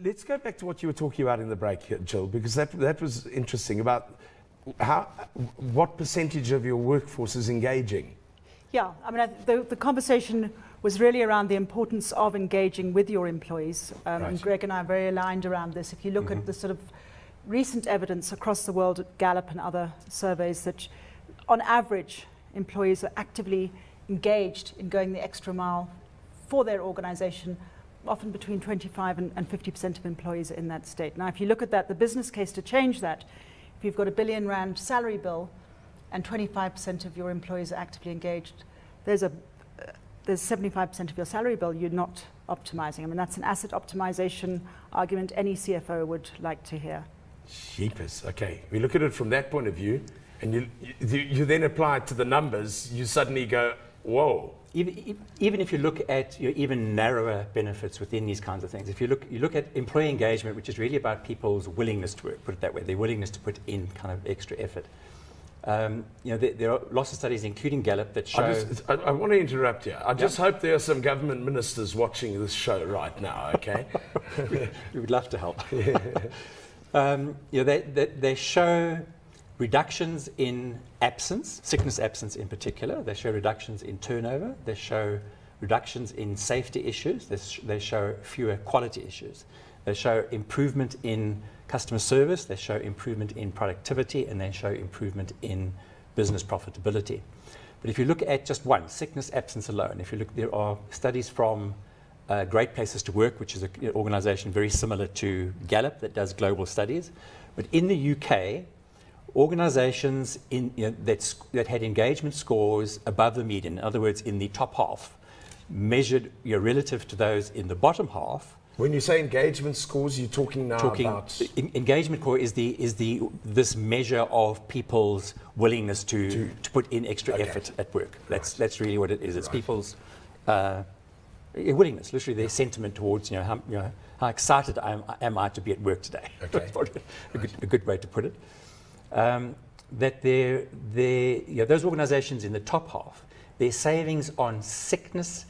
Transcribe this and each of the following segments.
Let's go back to what you were talking about in the break here, Jill, because that was interesting about what percentage of your workforce is engaging. Yeah, I mean, the conversation was really around the importance of engaging with your employees. Right. And Greg and I are very aligned around this. If you look at the sort of recent evidence across the world at Gallup and other surveys, that on average, employees are actively engaged in going the extra mile for their organization. Often between 25 and 50% of employees are in that state. Now, if you look at that, the business case to change that, if you've got a R1 billion salary bill and 25% of your employees are actively engaged, there's 75% of your salary bill you're not optimizing. I mean, that's an asset optimization argument any CFO would like to hear. Jeepers. Okay, we look at it from that point of view, and you then apply it to the numbers, you suddenly go, whoa. Even if you look at your even narrower benefits within these kinds of things, if you look at employee engagement, which is really about people's willingness to work, put it that way, their willingness to put in kind of extra effort. There are lots of studies, including Gallup, that show... I want to interrupt you. I just hope there are some government ministers watching this show right now, okay? We would love to help. They show reductions in absence, sickness absence in particular. They show reductions in turnover. They show reductions in safety issues. They show fewer quality issues. They show improvement in customer service. They show improvement in productivity, and they show improvement in business profitability. But if you look at just one, sickness absence alone, there are studies from Great Places to Work, which is an organization very similar to Gallup that does global studies. But in the UK, organizations that had engagement scores above the median, in other words, in the top half, measured relative to those in the bottom half. When you say engagement scores, you're talking now about... Engagement score is this measure of people's willingness to put in extra effort at work. That's really what it is. It's people's willingness, literally their sentiment towards how excited am I to be at work today. Okay. a good way to put it. That those organizations in the top half, their savings on sickness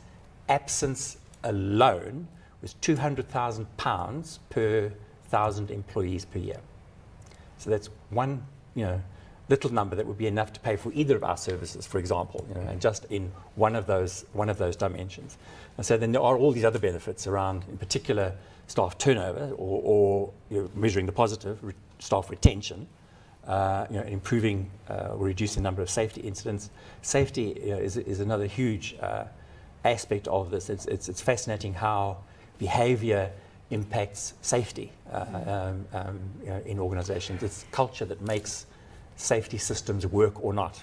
absence alone was £200,000 per 1,000 employees per year. So that's one little number that would be enough to pay for either of our services, for example, and just in one of those dimensions. And so then there are all these other benefits around, in particular, staff turnover or measuring the positive, staff retention. Improving or reducing the number of safety incidents. Safety is another huge aspect of this. It's fascinating how behavior impacts safety in organizations. It's culture that makes safety systems work or not.